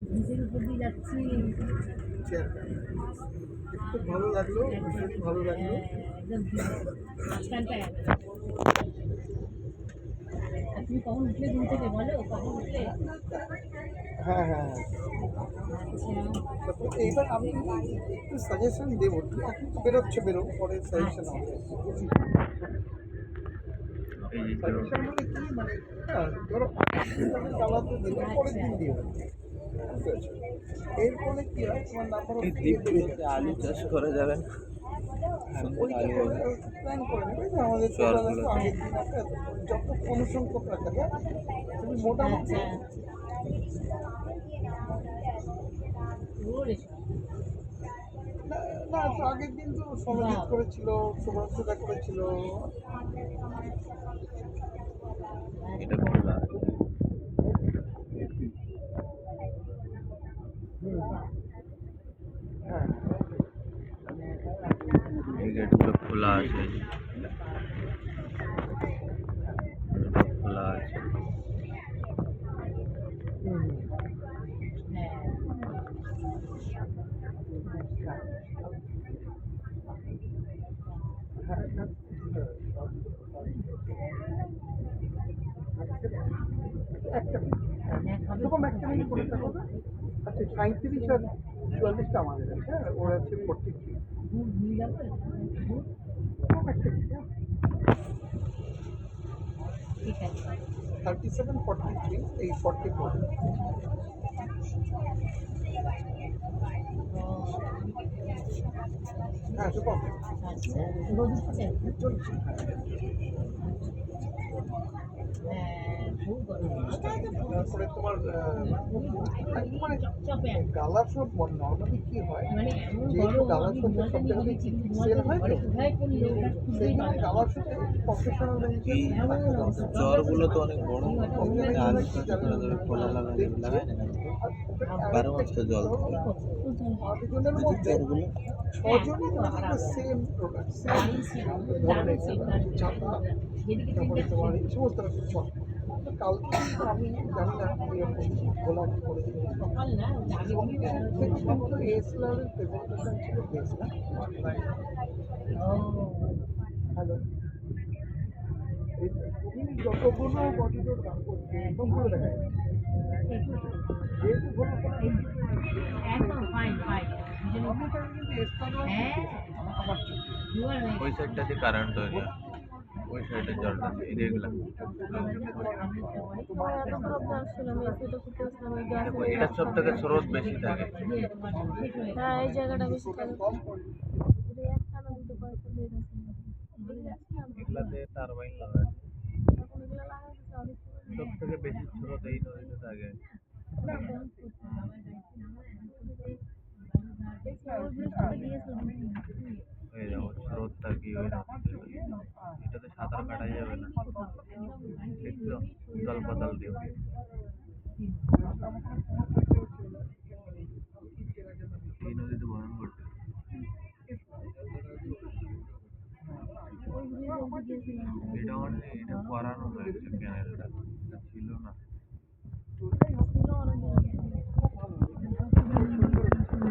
ব্রিজের উপর দিয়ে যাচ্ছি। খুব ভালো লাগলো, ভীষণই ভালো লাগলো। একদম মাঝখানটায়। আর তুমি কখন উঠলে ঘুম থেকে বলো, কখন উঠলে? হ্যাঁ হ্যাঁ হ্যাঁ। আচ্ছা। এইবার আমি একটু সাজেশন দেবো, তুমি এখন তো বেরোচ্ছে, পরে সাজেশন আচ্ছা। হবে। সাজেশন মানে কি, মানে ধরো চালাতে দিলে পরের দিন দিয়ে এরপরে কি হয়, তোমার নাম্বার অফ আলু চাষ করা যাবে না? প্ল্যান করে নেবে যে আমাদের টোটাল একটু আগের দিন আছে, যত অনুসংখ্যক রাখা যায় তুমি মোটামুটি। না না, তো আগের দিন তো সমাজিত করেছিল, শুভ্রতা করেছিল। এটা খোলা, হ্যাঁ এই গেটগুলো খোলা আছে, খোলা আছে। এরকম একটা মিনিট করে থাকো না। আচ্ছা, 37 আর 44টা আমাদের আছে, ওর আছে 43। ঠিক আছে। 37, 43, এই 44। হ্যাঁ, শুভম আচ্ছা, রোদ উঠছে? চলছে। হ্যাঁ, খুব গরম। তারপরে তোমার মানে চপচপে গালা সব নর্মালি কি হয়, মানে এমন যেহেতু গরম, গালা আমি সব রুমালটা সব নিয়ে জায়গাতে ঘুরেছি, সেল রুমালটা হয় তো, ঘরে কোথায় করলে ওটা খুলতেই সেই জন্য পারলাম গালার না। সাথে প্রফেশনাল এই চরগুলো তো অনেক বড়, এখানে আলু চাষ করা যাবে, খোলা লাগায় না? 12 মাস তো জল থাকে। দুজনের মধ্যে চরগুলো 6 জনই তোমার সেম প্রোডাক্ট, সেম ধরনের ছাতা, তারপরে তোমার এই সমস্ত রকম চল। কালকে কিন্তু আমি জানি না এরকম খোলা করে সকাল না, আগে কিন্তু এসলারের প্রেজেন্টেশন ছিল বেস্ট না। হ্যালো, তুমি যতগুলো বডিডোর বার করছে সবগুলো দেখা যায়, যেহেতু ধরো একদম ফাইন ফাইন। আমি তাই কিন্তু এসলার হ্যাঁ, আমার ওই সাইডটাতে কারেন্ট হয়ে যায়, ওই সাইডে জলটা এই দেখলাম। দেখো এটা সব থেকে স্রোত বেশি থাকে। হ্যাঁ, এই জায়গাটা বেশি থাকে। এগুলাতে টারবাইন লাগায়, সব থেকে বেশি স্রোত এই নদীতে থাকে। হয়ে যাবো স্রোতটা কি ওই নদীতে, এটাতে সাঁতার কাটা যাবে না, দেখছো উতাল পাতাল দিয়ে। এই নদীতে ভয়ঙ্কর, এটা মানে এটা করানো হয়েছে ক্যানেলটা, ছিল না।